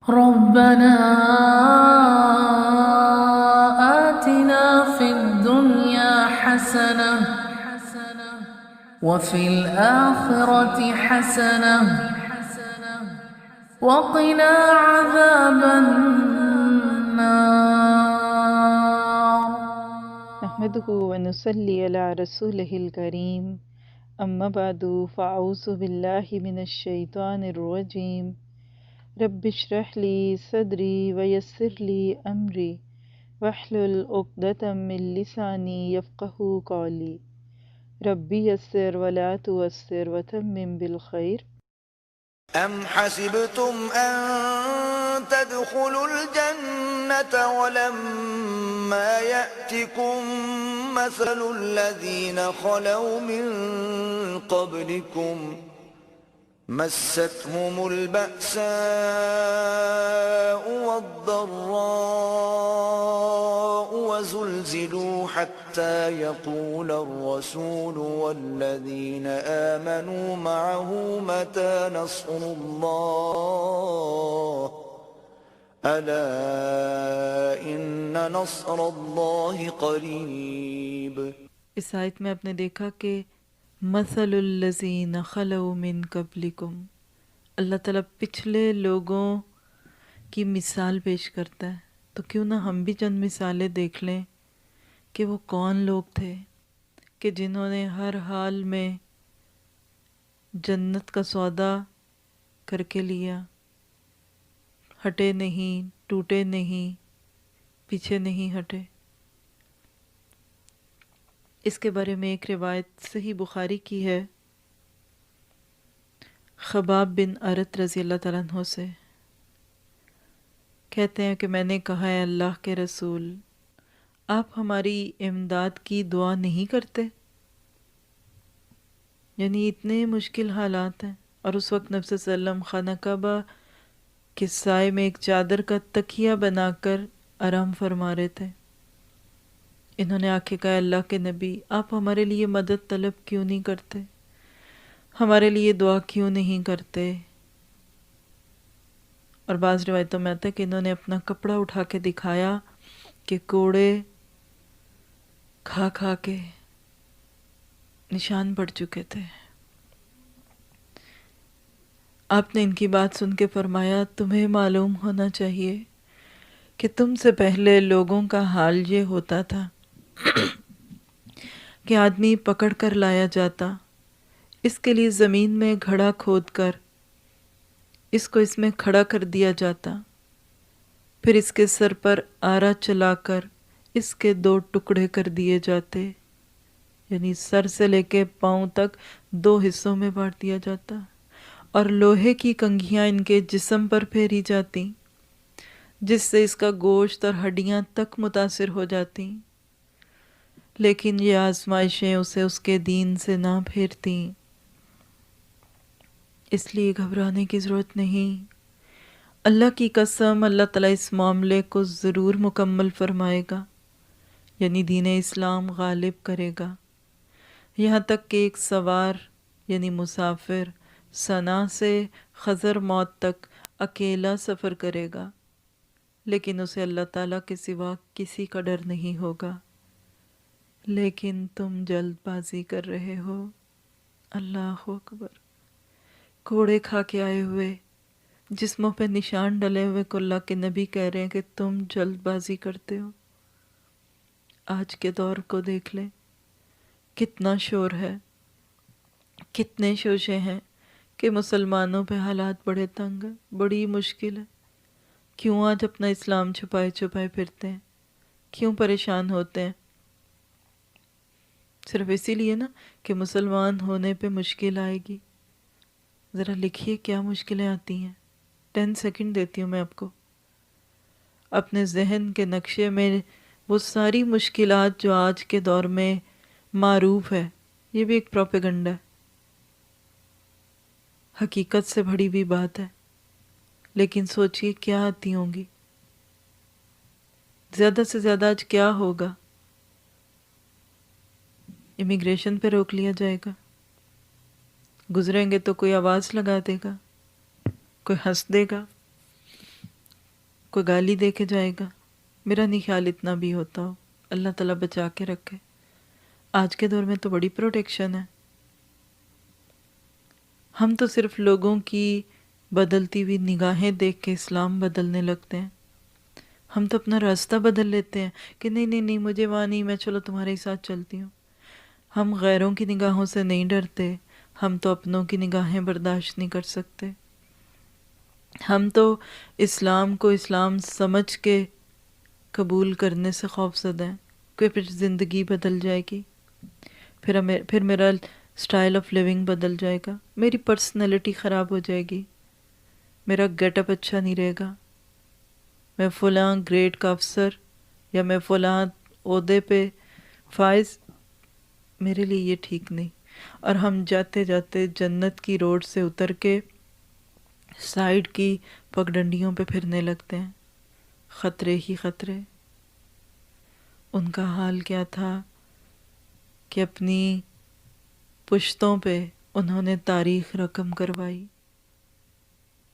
ربنا آتنا في الدنيا حسنة وفي الآخرة حسنة وقنا عذاب النار. نحمده ونصلي على رسوله الكريم أما بعد فأعوذ بالله من الشيطان الرجيم رب اشرح لي صدري ويسر لي أمري واحلل عقدة من لساني يفقه قولي ربي يسر ولا تعسر وتمم بالخير. أم حسبتم أن تدخلوا الجنة ولما يأتكم مثل الذين خلوا من قبلكم مستهم البأساء والضراء وزلزلوا حتى يقول الرسول والذين آمنوا معه متى نصر الله ألا إن نصر الله قريب. اس آیت میں آپ نے دیکھا کہ مثل الذین خلو من قبلکم، اللہ تعالیٰ پچھلے لوگوں کی مثال پیش کرتا ہے. تو کیوں نہ ہم بھی چند مثالیں دیکھ لیں کہ وہ کون لوگ تھے کہ جنہوں نے ہر حال میں جنت کا سودا کر کے لیا، ہٹے نہیں، ٹوٹے نہیں، پیچھے نہیں ہٹے. اس کے بارے میں ایک روایت صحیح بخاری کی ہے خباب بن ارت رضی اللہ تعالیٰ عنہ سے. کہتے ہیں کہ میں نے کہا ہے اللہ کے رسول، آپ ہماری امداد کی دعا نہیں کرتے؟ یعنی اتنے مشکل حالات ہیں، اور اس وقت نبی صلی اللہ علیہ وسلم خانہ کعبہ کے سائے میں ایک چادر کا تکیہ بنا کر آرام فرما رہے تھے. انہوں نے آ کے کہا اللہ کے نبی، آپ ہمارے لیے مدد طلب کیوں نہیں کرتے، ہمارے لیے دعا کیوں نہیں کرتے؟ اور بعض روایتوں میں آتا ہے کہ انہوں نے اپنا کپڑا اٹھا کے دکھایا کہ کوڑے کھا کھا کے نشان پڑ چکے تھے. آپ نے ان کی بات سن کے فرمایا تمہیں معلوم ہونا چاہیے کہ تم سے پہلے لوگوں کا حال یہ ہوتا تھا کہ آدمی پکڑ کر لایا جاتا، اس کے لیے زمین میں گھڑا کھود کر اس کو اس میں کھڑا کر دیا جاتا، پھر اس کے سر پر آرا چلا کر اس کے 2 ٹکڑے کر دیے جاتے، یعنی سر سے لے کے پاؤں تک 2 حصوں میں بانٹ دیا جاتا، اور لوہے کی کنگھیاں ان کے جسم پر پھیری جاتی جس سے اس کا گوشت اور ہڈیاں تک متاثر ہو جاتی. لیکن یہ آزمائشیں اسے اس کے دین سے نہ پھیرتی، اس لیے گھبرانے کی ضرورت نہیں. اللہ کی قسم اللہ تعالیٰ اس معاملے کو ضرور مکمل فرمائے گا، یعنی دین اسلام غالب کرے گا، یہاں تک کہ ایک سوار یعنی مسافر صنعا سے خضر موت تک اکیلا سفر کرے گا، لیکن اسے اللہ تعالیٰ کے سوا کسی کا ڈر نہیں ہوگا. لیکن تم جلد بازی کر رہے ہو. اللہ اکبر. کوڑے کھا کے آئے ہوئے، جسموں پہ نشان ڈلے ہوئے کو اللہ کے نبی کہہ رہے ہیں کہ تم جلد بازی کرتے ہو. آج کے دور کو دیکھ لیں، کتنا شور ہے، کتنے شوشے ہیں کہ مسلمانوں پہ حالات بڑے تنگ ہیں، بڑی مشکل ہے. کیوں آج اپنا اسلام چھپائے چھپائے پھرتے ہیں؟ کیوں پریشان ہوتے ہیں؟ صرف اسی لیے نا کہ مسلمان ہونے پہ مشکل آئے گی. ذرا لکھیے کیا مشکلیں آتی ہیں. 10 سیکنڈ دیتی ہوں میں آپ کو. اپنے ذہن کے نقشے میں وہ ساری مشکلات جو آج کے دور میں معروف ہے، یہ بھی ایک پروپیگنڈا ہے، حقیقت سے بڑی بھی بات ہے. لیکن سوچئے کیا آتی ہوں گی، زیادہ سے زیادہ آج کیا ہوگا. امیگریشن پہ روک لیا جائے گا، گزریں گے تو کوئی آواز لگا دے گا، کوئی ہنس دے گا، کوئی گالی دے کے جائے گا، میرا نہیں خیال اتنا بھی ہوتا ہو، اللہ تعالیٰ بچا کے رکھے۔ آج کے دور میں تو بڑی پروٹیکشن ہے، ہم تو صرف لوگوں کی بدلتی ہوئی نگاہیں دیکھ کے اسلام بدلنے لگتے ہیں، ہم تو اپنا راستہ بدل لیتے ہیں کہ نہیں نہیں نہیں مجھے وہاں نہیں، میں چلو تمہارے ساتھ چلتی ہوں۔ ہم غیروں کی نگاہوں سے نہیں ڈرتے، ہم تو اپنوں کی نگاہیں برداشت نہیں کر سکتے۔ ہم تو اسلام کو اسلام سمجھ کے قبول کرنے سے خوف زدہ ہیں کہ پھر زندگی بدل جائے گی، پھر میرا سٹائل آف لیونگ بدل جائے گا، میری پرسنالٹی خراب ہو جائے گی، میرا گیٹ اپ اچھا نہیں رہے گا، میں فلاں گریڈ کا افسر یا میں فلاں عہدے پہ فائز، میرے لیے یہ ٹھیک نہیں۔ اور ہم جاتے جاتے جنت کی روڈ سے اتر کے سائیڈ کی پگڈنڈیوں پہ پھرنے لگتے ہیں، خطرے ہی خطرے۔ ان کا حال کیا تھا کہ اپنی پشتوں پہ انہوں نے تاریخ رقم کروائی۔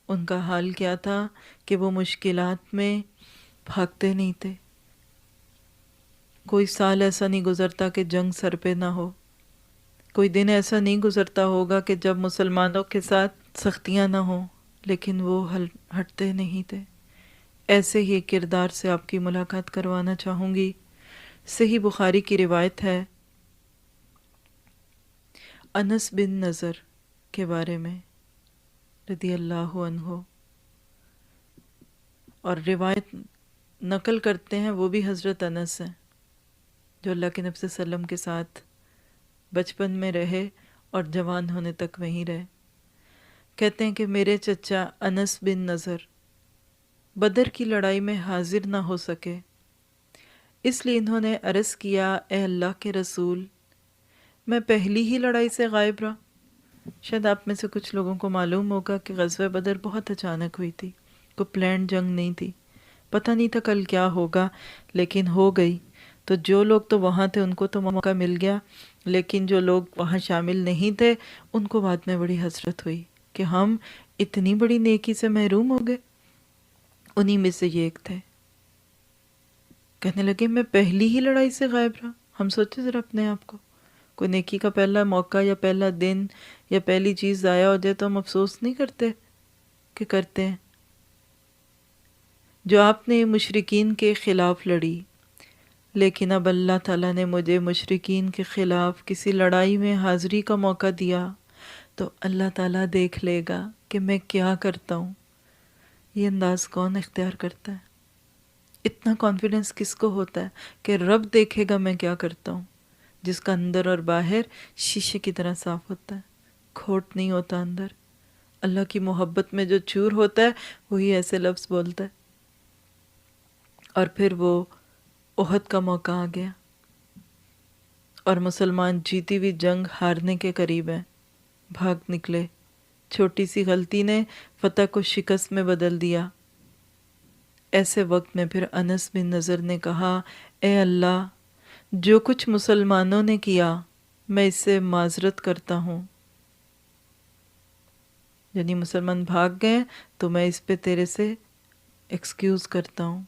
ان کا حال کیا تھا کہ وہ مشکلات میں بھاگتے نہیں تھے۔ کوئی سال ایسا نہیں گزرتا کہ جنگ سر پہ نہ ہو، کوئی دن ایسا نہیں گزرتا ہوگا کہ جب مسلمانوں کے ساتھ سختیاں نہ ہوں، لیکن وہ ہٹتے نہیں تھے۔ ایسے ہی ایک کردار سے آپ کی ملاقات کروانا چاہوں گی۔ صحیح بخاری کی روایت ہے انس بن نضر کے بارے میں رضی اللہ عنہ، اور روایت نقل کرتے ہیں وہ بھی حضرت انس ہیں جو اللہ کے نبی صلی اللہ علیہ وسلم کے ساتھ بچپن میں رہے اور جوان ہونے تک وہیں رہے۔ کہتے ہیں کہ میرے چچا انس بن نضر بدر کی لڑائی میں حاضر نہ ہو سکے، اس لیے انہوں نے عرض کیا اے اللہ کے رسول، میں پہلی ہی لڑائی سے غائب رہا۔ شاید آپ میں سے کچھ لوگوں کو معلوم ہوگا کہ غزوہ بدر بہت اچانک ہوئی تھی، کوئی پلانڈ جنگ نہیں تھی، پتہ نہیں تھا کل کیا ہوگا، لیکن ہو گئی۔ تو جو لوگ تو وہاں تھے ان کو تو موقع مل گیا، لیکن جو لوگ وہاں شامل نہیں تھے ان کو بعد میں بڑی حسرت ہوئی کہ ہم اتنی بڑی نیکی سے محروم ہو گئے۔ انہی میں سے یہ ایک تھے، کہنے لگے میں پہلی ہی لڑائی سے غائب رہا۔ ہم سوچے ذرا اپنے آپ کو، کوئی نیکی کا پہلا موقع یا پہلا دن یا پہلی چیز ضائع ہو جائے تو ہم افسوس نہیں کرتے کہ کرتے ہیں۔ جو آپ نے مشرکین کے خلاف لڑی، لیکن اب اللہ تعالیٰ نے مجھے مشرکین کے خلاف کسی لڑائی میں حاضری کا موقع دیا تو اللہ تعالیٰ دیکھ لے گا کہ میں کیا کرتا ہوں۔ یہ انداز کون اختیار کرتا ہے؟ اتنا کانفیڈنس کس کو ہوتا ہے کہ رب دیکھے گا میں کیا کرتا ہوں؟ جس کا اندر اور باہر شیشے کی طرح صاف ہوتا ہے، کھوٹ نہیں ہوتا اندر۔ اللہ کی محبت میں جو چور ہوتا ہے وہی ایسے لفظ بولتا ہے۔ اور پھر وہ احد کا موقع آ گیا اور مسلمان جیتی ہوئی جنگ ہارنے کے قریب ہیں، بھاگ نکلے۔ چھوٹی سی غلطی نے فتح کو شکست میں بدل دیا۔ ایسے وقت میں پھر انس بن نضر نے کہا اے اللہ، جو کچھ مسلمانوں نے کیا میں اس سے معذرت کرتا ہوں، یعنی مسلمان بھاگ گئے تو میں اس پہ تیرے سے ایکسکیوز کرتا ہوں،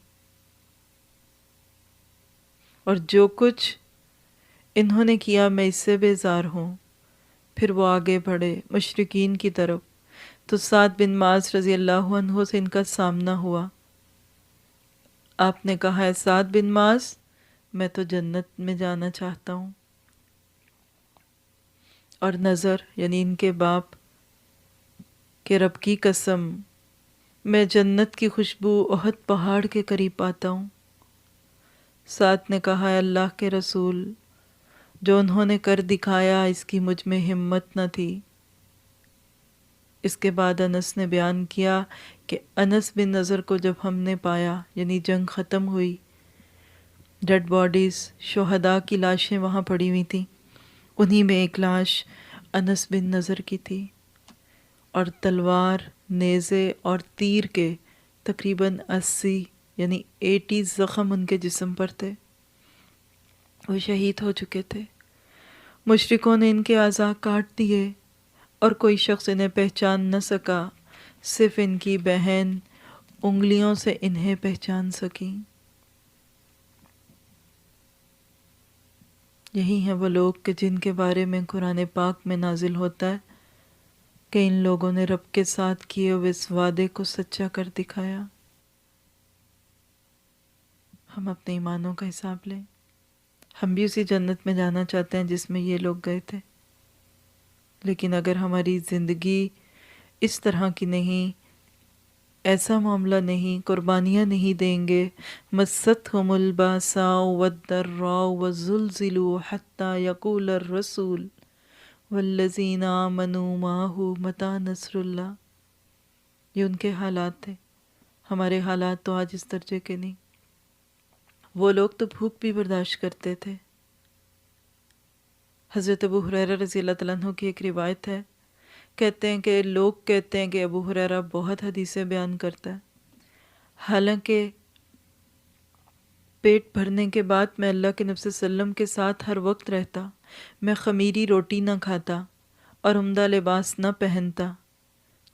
اور جو کچھ انہوں نے کیا میں اس سے بیزار ہوں۔ پھر وہ آگے بڑھے مشرکین کی طرف، تو سعد بن معاذ رضی اللہ عنہ سے ان کا سامنا ہوا۔ آپ نے کہا ہے سعد بن معاذ، میں تو جنت میں جانا چاہتا ہوں۔ اور نظر یعنی ان کے باپ کہ رب کی قسم میں جنت کی خوشبو احد پہاڑ کے قریب پاتا ہوں۔ سعد نے کہا ہے اللہ کے رسول، جو انہوں نے کر دکھایا اس کی مجھ میں ہمت نہ تھی۔ اس کے بعد انس نے بیان کیا کہ انس بن نضر کو جب ہم نے پایا، یعنی جنگ ختم ہوئی، ڈیڈ باڈیز شہداء کی لاشیں وہاں پڑی ہوئی تھیں، انہی میں ایک لاش انس بن نضر کی تھی، اور تلوار، نیزے اور تیر کے تقریباً 80 یعنی 80 زخم ان کے جسم پر تھے، وہ شہید ہو چکے تھے۔ مشرکوں نے ان کے اعضاء کاٹ دیے اور کوئی شخص انہیں پہچان نہ سکا، صرف ان کی بہن انگلیوں سے انہیں پہچان سکیں۔ یہی ہیں وہ لوگ کہ جن کے بارے میں قرآن پاک میں نازل ہوتا ہے کہ ان لوگوں نے رب کے ساتھ کیے ہوئے اس وعدے کو سچا کر دکھایا۔ ہم اپنے ایمانوں کا حساب لیں، ہم بھی اسی جنت میں جانا چاہتے ہیں جس میں یہ لوگ گئے تھے، لیکن اگر ہماری زندگی اس طرح کی نہیں، ایسا معاملہ نہیں، قربانیاں نہیں دیں گے، مستہم الباساء والضراء وزلزلوا حتى يقول الرسول والذین آمنوا معه متی نصر اللہ، یہ ان کے حالات تھے۔ ہمارے حالات تو آج اس درجے کے نہیں۔ وہ لوگ تو بھوک بھی برداشت کرتے تھے۔ حضرت ابو ہریرہ رضی اللہ تعالیٰ عنہ کی ایک روایت ہے، کہتے ہیں کہ لوگ کہتے ہیں کہ ابو ہریرہ بہت حدیثیں بیان کرتا ہے، حالانکہ پیٹ بھرنے کے بعد میں اللہ کے نبی صلی اللہ علیہ وسلم کے ساتھ ہر وقت رہتا، میں خمیری روٹی نہ کھاتا اور عمدہ لباس نہ پہنتا،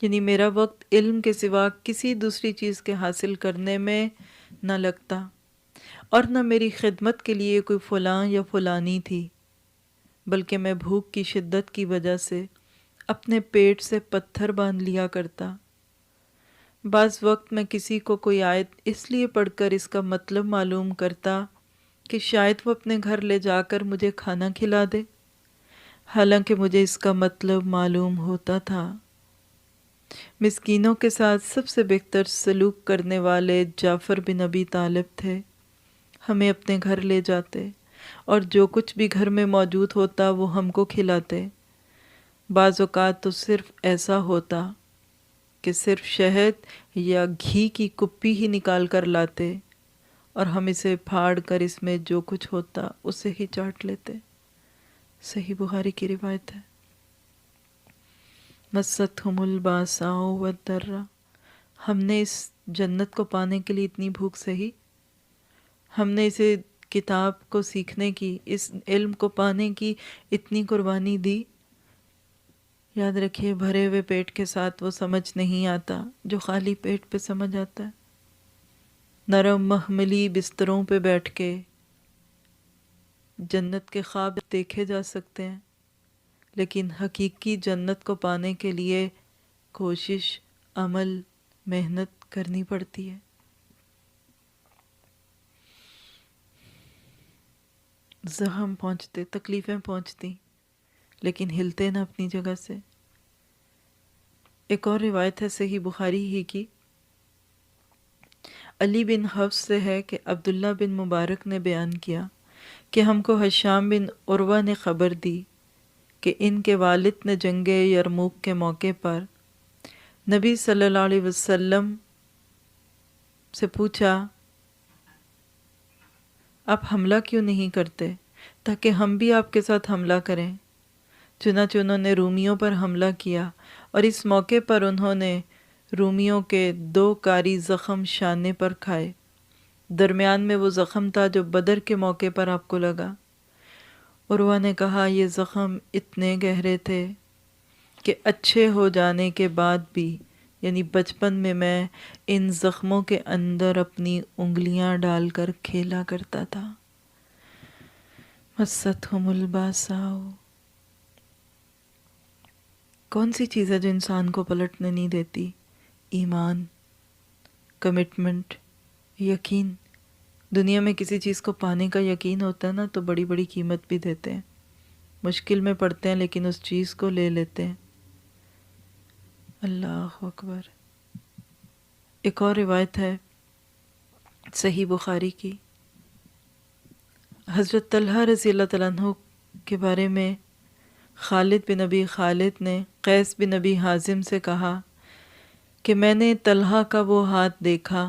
یعنی میرا وقت علم کے سوا کسی دوسری چیز کے حاصل کرنے میں نہ لگتا، اور نہ میری خدمت کے لیے کوئی فلاں یا فلانی تھی، بلکہ میں بھوک کی شدت کی وجہ سے اپنے پیٹ سے پتھر باندھ لیا کرتا۔ بعض وقت میں کسی کو کوئی آیت اس لیے پڑھ کر اس کا مطلب معلوم کرتا کہ شاید وہ اپنے گھر لے جا کر مجھے کھانا کھلا دے، حالانکہ مجھے اس کا مطلب معلوم ہوتا تھا۔ مسکینوں کے ساتھ سب سے بہتر سلوک کرنے والے جعفر بن ابی طالب تھے، ہمیں اپنے گھر لے جاتے اور جو کچھ بھی گھر میں موجود ہوتا وہ ہم کو کھلاتے۔ بعض اوقات تو صرف ایسا ہوتا کہ صرف شہد یا گھی کی کپی ہی نکال کر لاتے اور ہم اسے پھاڑ کر اس میں جو کچھ ہوتا اسے ہی چاٹ لیتے۔ صحیح بخاری کی روایت ہے۔ مستہم الباساء والضراء، ہم نے اس جنت کو پانے کے لیے اتنی بھوک سہی، ہم نے اسے کتاب کو سیکھنے کی، اس علم کو پانے کی اتنی قربانی دی۔ یاد رکھیے بھرے ہوئے پیٹ کے ساتھ وہ سمجھ نہیں آتا جو خالی پیٹ پہ سمجھ آتا ہے۔ نرم محملی بستروں پہ بیٹھ کے جنت کے خواب دیکھے جا سکتے ہیں، لیکن حقیقی جنت کو پانے کے لیے کوشش، عمل، محنت کرنی پڑتی ہے۔ زخم پہنچتے، تکلیفیں پہنچتی، لیکن ہلتے نہ اپنی جگہ سے۔ ایک اور روایت ہے صحیح بخاری ہی کی، علی بن حفص سے ہے کہ عبداللہ بن مبارک نے بیان کیا کہ ہم کو ہشام بن عروہ نے خبر دی کہ ان کے والد نے جنگ یرموک کے موقع پر نبی صلی اللہ علیہ وسلم سے پوچھا آپ حملہ کیوں نہیں کرتے تاکہ ہم بھی آپ کے ساتھ حملہ کریں۔ چنانچہ انہوں نے رومیوں پر حملہ کیا اور اس موقع پر انہوں نے رومیوں کے 2 کاری زخم شانے پر کھائے، درمیان میں وہ زخم تھا جو بدر کے موقع پر آپ کو لگا۔ عروہ نے کہا یہ زخم اتنے گہرے تھے کہ اچھے ہو جانے کے بعد بھی، یعنی بچپن میں ان زخموں کے اندر اپنی انگلیاں ڈال کر کھیلا کرتا تھا۔ مستہم الباساء، کون سی چیز ہے جو انسان کو پلٹنے نہیں دیتی؟ ایمان، کمٹمنٹ، یقین۔ دنیا میں کسی چیز کو پانے کا یقین ہوتا ہے نا تو بڑی بڑی قیمت بھی دیتے ہیں، مشکل میں پڑتے ہیں لیکن اس چیز کو لے لیتے ہیں۔ اللہ اکبر۔ ایک اور روایت ہے صحیح بخاری کی، حضرت طلحہ رضی اللہ تعالیٰ عنہ کے بارے میں خالد بن ابی خالد نے قیس بن ابی حازم سے کہا کہ میں نے طلحہ کا وہ ہاتھ دیکھا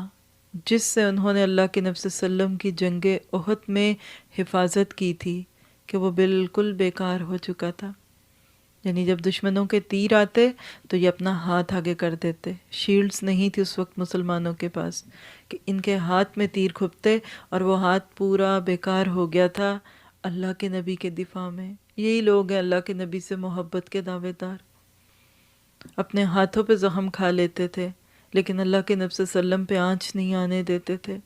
جس سے انہوں نے اللہ کے نبی صلی اللہ علیہ وسلم کی جنگ احد میں حفاظت کی تھی کہ وہ بالکل بیکار ہو چکا تھا۔ یعنی جب دشمنوں کے تیر آتے تو یہ اپنا ہاتھ آگے کر دیتے، شیلڈز نہیں تھی اس وقت مسلمانوں کے پاس کہ ان کے ہاتھ میں تیر کھپتے، اور وہ ہاتھ پورا بیکار ہو گیا تھا اللہ کے نبی کے دفاع میں۔ یہی لوگ ہیں اللہ کے نبی سے محبت کے دعوے دار، اپنے ہاتھوں پہ زخم کھا لیتے تھے لیکن اللہ کے نبی صلی اللہ علیہ وسلم پہ آنچ نہیں آنے دیتے تھے۔